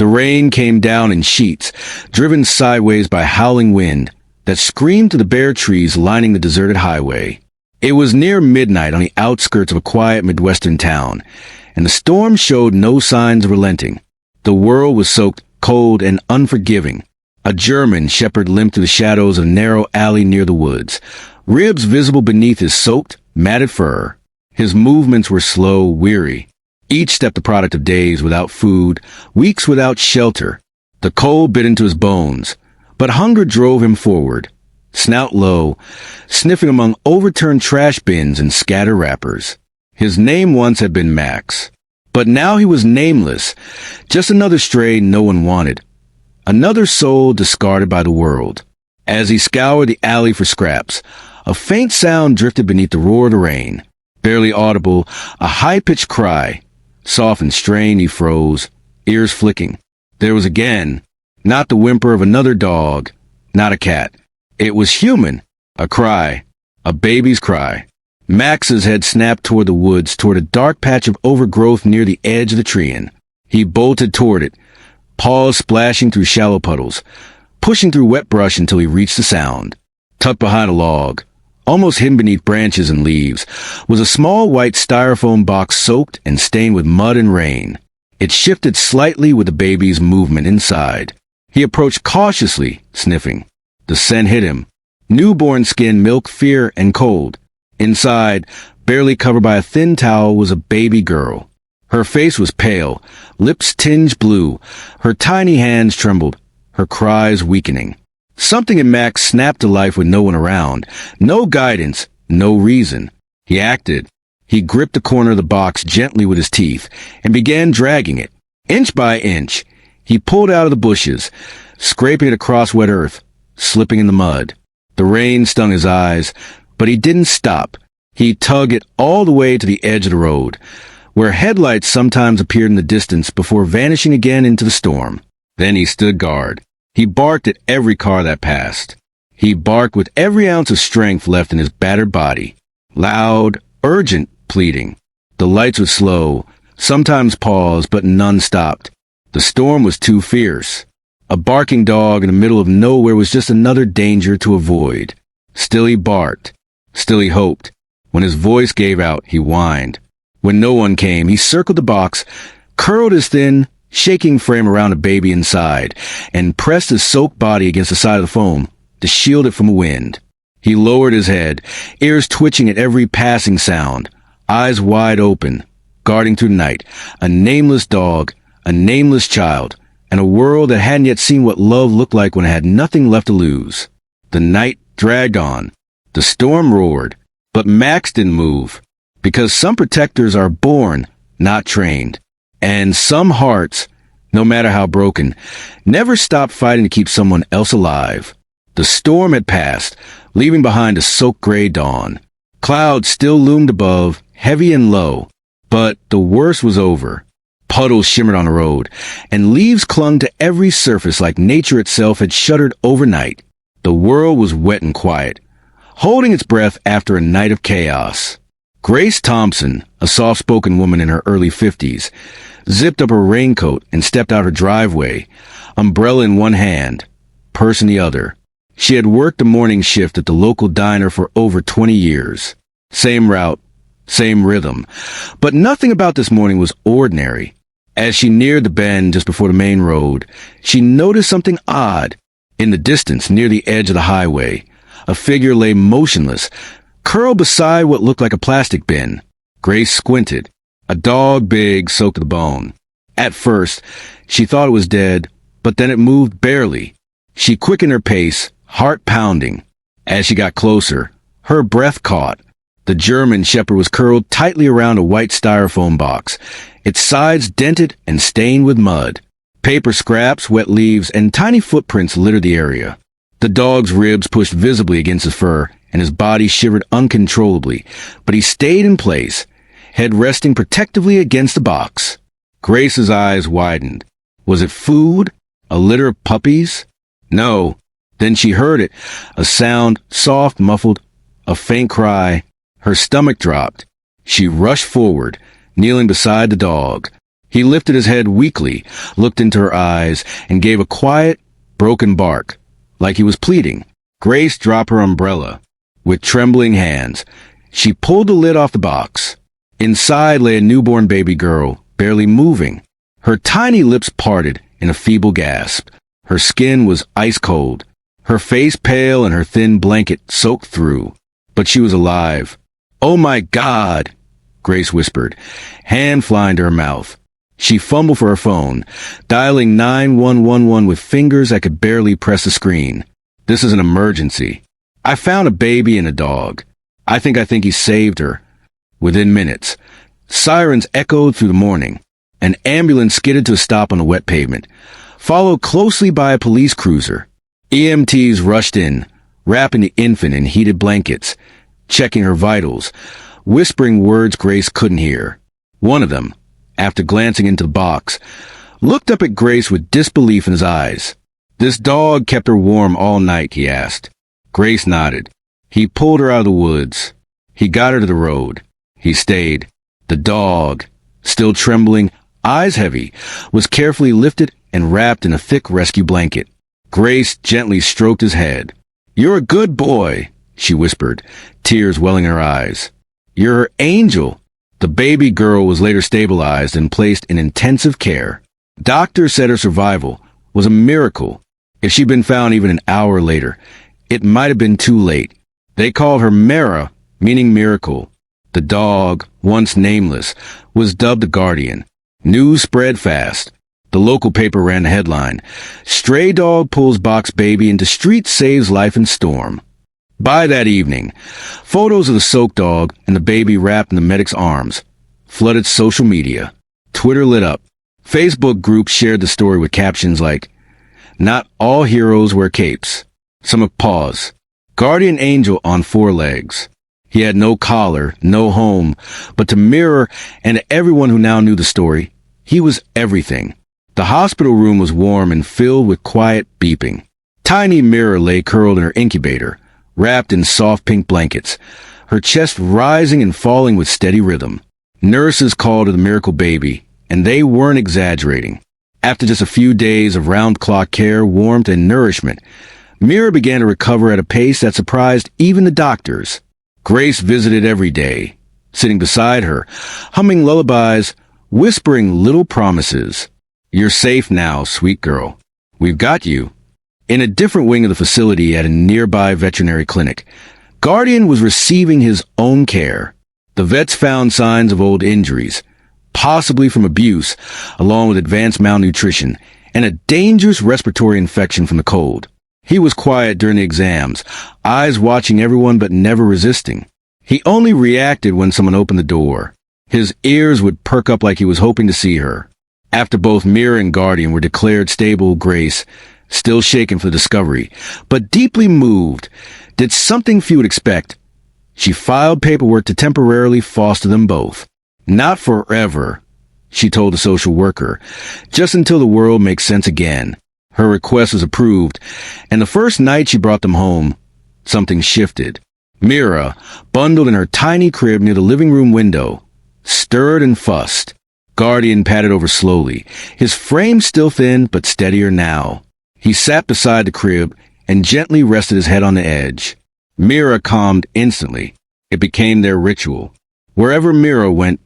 The rain came down in sheets, driven sideways by howling wind that screamed to the bare trees lining the deserted highway. It was near midnight on the outskirts of a quiet Midwestern town, and the storm showed no signs of relenting. The world was soaked, cold, and unforgiving. A German shepherd limped through the shadows of a narrow alley near the woods, ribs visible beneath his soaked, matted fur. His movements were slow, weary, each step the product of days without food, weeks without shelter. The cold bit into his bones, but hunger drove him forward, snout low, sniffing among overturned trash bins and scattered wrappers. His name once had been Max, but now he was nameless, just another stray no one wanted, another soul discarded by the world. As he scoured the alley for scraps, a faint sound drifted beneath the roar of the rain. Barely audible, a high-pitched cry. Soft and strained, he froze, ears flicking. There was again, not the whimper of another dog, not a cat. It was human, a cry, a baby's cry. Max's head snapped toward the woods, toward a dark patch of overgrowth near the edge of the tree-in. He bolted toward it, paws splashing through shallow puddles, pushing through wet brush until he reached the sound. Tucked behind a log, almost hidden beneath branches and leaves, was a small white styrofoam box soaked and stained with mud and rain. It shifted slightly with the baby's movement inside. He approached cautiously, sniffing. The scent hit him. Newborn skin, milk, fear, and cold. Inside, barely covered by a thin towel, was a baby girl. Her face was pale, lips tinged blue. Her tiny hands trembled, her cries weakening. Something in Max snapped to life with no one around. No guidance, no reason. He acted. He gripped the corner of the box gently with his teeth and began dragging it. Inch by inch, he pulled out of the bushes, scraping it across wet earth, slipping in the mud. The rain stung his eyes, but he didn't stop. He tugged it all the way to the edge of the road, where headlights sometimes appeared in the distance before vanishing again into the storm. Then he stood guard. He barked at every car that passed. He barked with every ounce of strength left in his battered body. Loud, urgent pleading. The lights were slow, sometimes paused, but none stopped. The storm was too fierce. A barking dog in the middle of nowhere was just another danger to avoid. Still he barked. Still he hoped. When his voice gave out, he whined. When no one came, he circled the box, curled his thin, shaking frame around the baby inside, and pressed his soaked body against the side of the foam to shield it from the wind. He lowered his head, ears twitching at every passing sound, eyes wide open, guarding through the night, a nameless dog, a nameless child, and a world that hadn't yet seen what love looked like when it had nothing left to lose. The night dragged on. The storm roared, but Max didn't move, because some protectors are born, not trained. And some hearts, no matter how broken, never stop fighting to keep someone else alive. The storm had passed, leaving behind a soaked gray dawn. Clouds still loomed above, heavy and low, but the worst was over. Puddles shimmered on the road, and leaves clung to every surface like nature itself had shuddered overnight. The world was wet and quiet, holding its breath after a night of chaos. Grace Thompson, a soft-spoken woman in her early 50s, zipped up her raincoat and stepped out her driveway, umbrella in one hand, purse in the other. She had worked the morning shift at the local diner for over 20 years. Same route, same rhythm. But nothing about this morning was ordinary. As she neared the bend just before the main road, she noticed something odd. In the distance, near the edge of the highway, a figure lay motionless, curled beside what looked like a plastic bin. Grace squinted. A dog big, soaked to the bone. At first, she thought it was dead, but then it moved barely. She quickened her pace, heart pounding. As she got closer, her breath caught. The German shepherd was curled tightly around a white styrofoam box, its sides dented and stained with mud. Paper scraps, wet leaves, and tiny footprints littered the area. The dog's ribs pushed visibly against his fur, and his body shivered uncontrollably, but he stayed in place, head resting protectively against the box. Grace's eyes widened. Was it food? A litter of puppies? No. Then she heard it, a sound, soft, muffled, a faint cry. Her stomach dropped. She rushed forward, kneeling beside the dog. He lifted his head weakly, looked into her eyes, and gave a quiet, broken bark, like he was pleading. Grace dropped her umbrella. With trembling hands, she pulled the lid off the box. Inside lay a newborn baby girl, barely moving. Her tiny lips parted in a feeble gasp. Her skin was ice cold, her face pale and her thin blanket soaked through. But she was alive. "Oh my God," Grace whispered, hand flying to her mouth. She fumbled for her phone, dialing 9111 with fingers that could barely press the screen. "This is an emergency. I found a baby and a dog. I think he saved her." Within minutes, sirens echoed through the morning. An ambulance skidded to a stop on the wet pavement, followed closely by a police cruiser. EMTs rushed in, wrapping the infant in heated blankets, checking her vitals, whispering words Grace couldn't hear. One of them, after glancing into the box, looked up at Grace with disbelief in his eyes. "This dog kept her warm all night?" he asked. Grace nodded. He pulled her out of the woods. He got her to the road. He stayed. The dog, still trembling, eyes heavy, was carefully lifted and wrapped in a thick rescue blanket. Grace gently stroked his head. "You're a good boy," she whispered, tears welling in her eyes. "You're her angel." The baby girl was later stabilized and placed in intensive care. Doctors said her survival was a miracle. If she'd been found even an hour later, it might have been too late. They called her Mara, meaning miracle. The dog, once nameless, was dubbed the Guardian. News spread fast. The local paper ran the headline, "Stray dog pulls box baby into street, saves life in storm." By that evening, photos of the soaked dog and the baby wrapped in the medic's arms flooded social media. Twitter lit up. Facebook groups shared the story with captions like, "Not all heroes wear capes." Some have paused. "Guardian angel on 4 legs." He had no collar, no home, but to Mirror and to everyone who now knew the story, he was everything. The hospital room was warm and filled with quiet beeping. Tiny Mirror lay curled in her incubator, wrapped in soft pink blankets, her chest rising and falling with steady rhythm. Nurses called her the miracle baby, and they weren't exaggerating. After just a few days of round-clock care, warmth, and nourishment, Mirror began to recover at a pace that surprised even the doctors. Grace visited every day, sitting beside her, humming lullabies, whispering little promises. "You're safe now, sweet girl. We've got you." In a different wing of the facility at a nearby veterinary clinic, Guardian was receiving his own care. The vets found signs of old injuries, possibly from abuse, along with advanced malnutrition, and a dangerous respiratory infection from the cold. He was quiet during the exams, eyes watching everyone but never resisting. He only reacted when someone opened the door. His ears would perk up like he was hoping to see her. After both Mirror and Guardian were declared stable, Grace, still shaken for the discovery, but deeply moved, did something few would expect. She filed paperwork to temporarily foster them both. "Not forever," she told the social worker, "just until the world makes sense again." Her request was approved, and the first night she brought them home, something shifted. Mira, bundled in her tiny crib near the living room window, stirred and fussed. Guardian patted over slowly, his frame still thin but steadier now. He sat beside the crib and gently rested his head on the edge. Mira calmed instantly. It became their ritual. Wherever Mira went,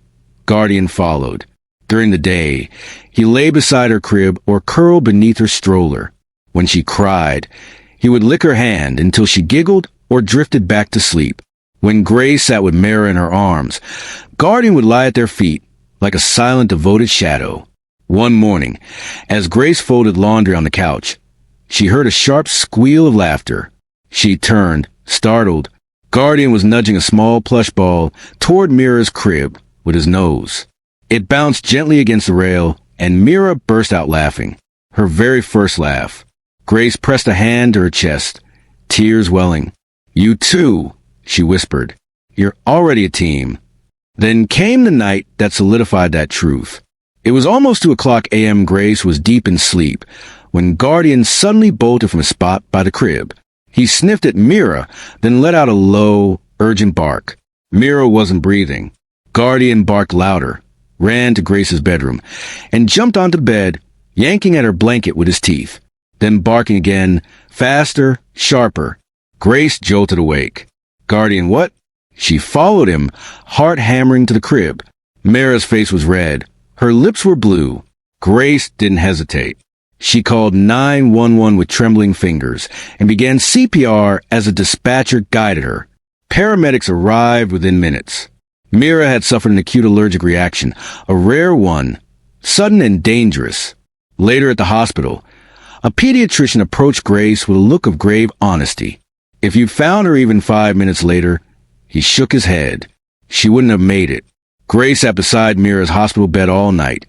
Guardian followed. During the day, he lay beside her crib or curled beneath her stroller. When she cried, he would lick her hand until she giggled or drifted back to sleep. When Grace sat with Mira in her arms, Guardian would lie at their feet, like a silent, devoted shadow. One morning, as Grace folded laundry on the couch, she heard a sharp squeal of laughter. She turned, startled. Guardian was nudging a small plush ball toward Mira's crib with his nose. It bounced gently against the rail, and Mira burst out laughing, her very first laugh. Grace pressed a hand to her chest, tears welling. "You too," she whispered. "You're already a team." Then came the night that solidified that truth. It was almost 2 a.m. Grace was deep in sleep when Guardian suddenly bolted from a spot by the crib. He sniffed at Mira, then let out a low, urgent bark. Mira wasn't breathing. Guardian barked louder, ran to Grace's bedroom, and jumped onto the bed, yanking at her blanket with his teeth. Then barking again, faster, sharper. Grace jolted awake. Guardian, what? She followed him, heart hammering to the crib. Mara's face was red. Her lips were blue. Grace didn't hesitate. She called 911 with trembling fingers and began CPR as a dispatcher guided her. Paramedics arrived within minutes. Mira had suffered an acute allergic reaction, a rare one, sudden and dangerous. Later at the hospital, a pediatrician approached Grace with a look of grave honesty. If you'd found her even 5 minutes later, he shook his head. She wouldn't have made it. Grace sat beside Mira's hospital bed all night,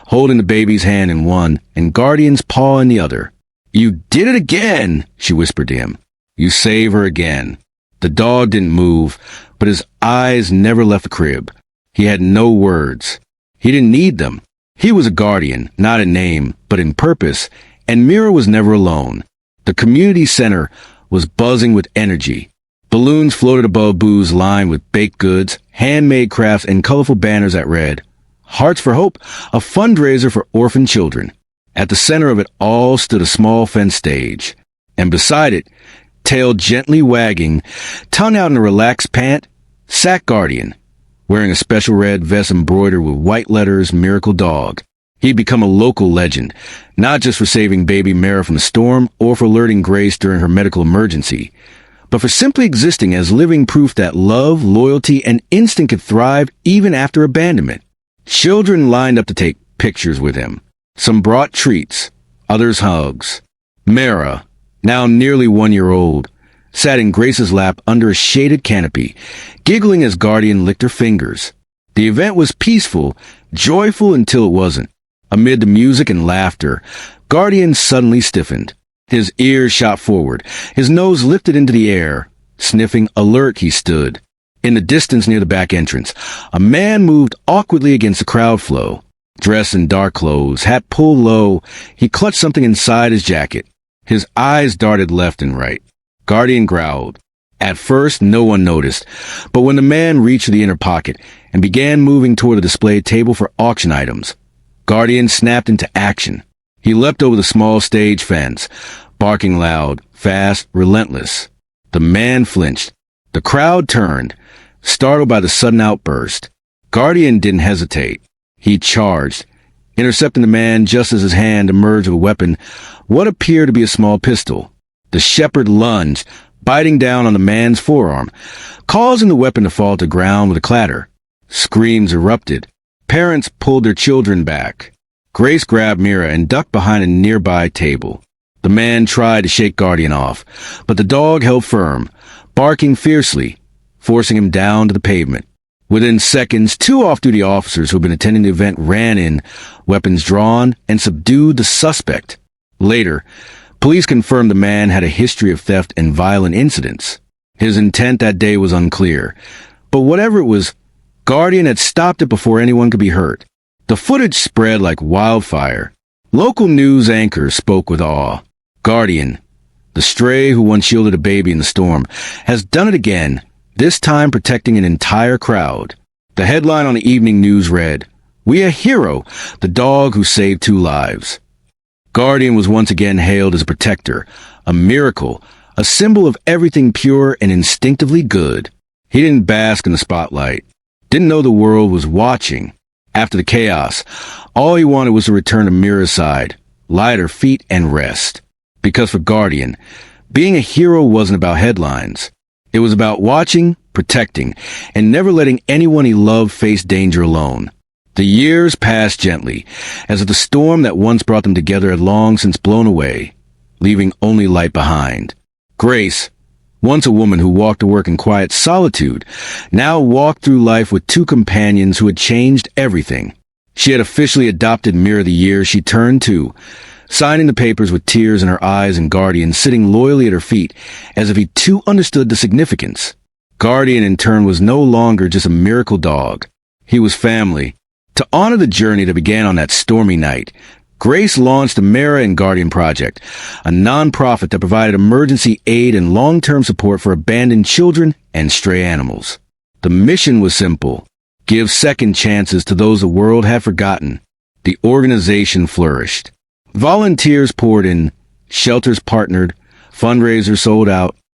holding the baby's hand in one and Guardian's paw in the other. You did it again, she whispered to him. You saved her again. The dog didn't move, but his eyes never left the crib. He had no words. He didn't need them. He was a guardian, not in name, but in purpose, and Mira was never alone. The community center was buzzing with energy. Balloons floated above booths lined with baked goods, handmade crafts, and colorful banners that read, Hearts for Hope, a fundraiser for orphan children. At the center of it all stood a small fenced stage, and beside it, tail gently wagging, tongue out in a relaxed pant, sat Guardian, wearing a special red vest embroidered with white letters, Miracle Dog. He'd become a local legend, not just for saving baby Mara from the storm or for alerting Grace during her medical emergency, but for simply existing as living proof that love, loyalty, and instinct could thrive even after abandonment. Children lined up to take pictures with him. Some brought treats, others hugs. Mara, now nearly 1 year old, sat in Grace's lap under a shaded canopy, giggling as Guardian licked her fingers. The event was peaceful, joyful until it wasn't. Amid the music and laughter, Guardian suddenly stiffened. His ears shot forward, his nose lifted into the air. Sniffing alert, he stood. In the distance near the back entrance, a man moved awkwardly against the crowd flow. Dressed in dark clothes, hat pulled low, he clutched something inside his jacket. His eyes darted left and right. Guardian growled. At first, no one noticed, but when the man reached the inner pocket and began moving toward the display table for auction items, Guardian snapped into action. He leapt over the small stage fence, barking loud, fast, relentless. The man flinched. The crowd turned, startled by the sudden outburst. Guardian didn't hesitate. He charged, intercepting the man just as his hand emerged with a weapon, what appeared to be a small pistol. The shepherd lunged, biting down on the man's forearm, causing the weapon to fall to the ground with a clatter. Screams erupted. Parents pulled their children back. Grace grabbed Mira and ducked behind a nearby table. The man tried to shake Guardian off, but the dog held firm, barking fiercely, forcing him down to the pavement. Within seconds, 2 off-duty officers who had been attending the event ran in, weapons drawn, and subdued the suspect. Later, police confirmed the man had a history of theft and violent incidents. His intent that day was unclear, but whatever it was, Guardian had stopped it before anyone could be hurt. The footage spread like wildfire. Local news anchors spoke with awe. Guardian, the stray who once shielded a baby in the storm, has done it again, this time protecting an entire crowd. The headline on the evening news read, We a hero, the dog who saved 2 lives. Guardian was once again hailed as a protector, a miracle, a symbol of everything pure and instinctively good. He didn't bask in the spotlight, didn't know the world was watching. After the chaos, all he wanted was to return to Mira's side, lie at her feet and rest. Because for Guardian, being a hero wasn't about headlines. It was about watching, protecting, and never letting anyone he loved face danger alone. The years passed gently, as if the storm that once brought them together had long since blown away, leaving only light behind. Grace, once a woman who walked to work in quiet solitude, now walked through life with 2 companions who had changed everything. She had officially adopted Mira the year she turned 2, signing the papers with tears in her eyes and Guardian sitting loyally at her feet as if he too understood the significance. Guardian, in turn, was no longer just a miracle dog. He was family. To honor the journey that began on that stormy night, Grace launched the Mara and Guardian Project, a non-profit that provided emergency aid and long-term support for abandoned children and stray animals. The mission was simple: give second chances to those the world had forgotten. The organization flourished. Volunteers poured in, shelters partnered, fundraisers sold out,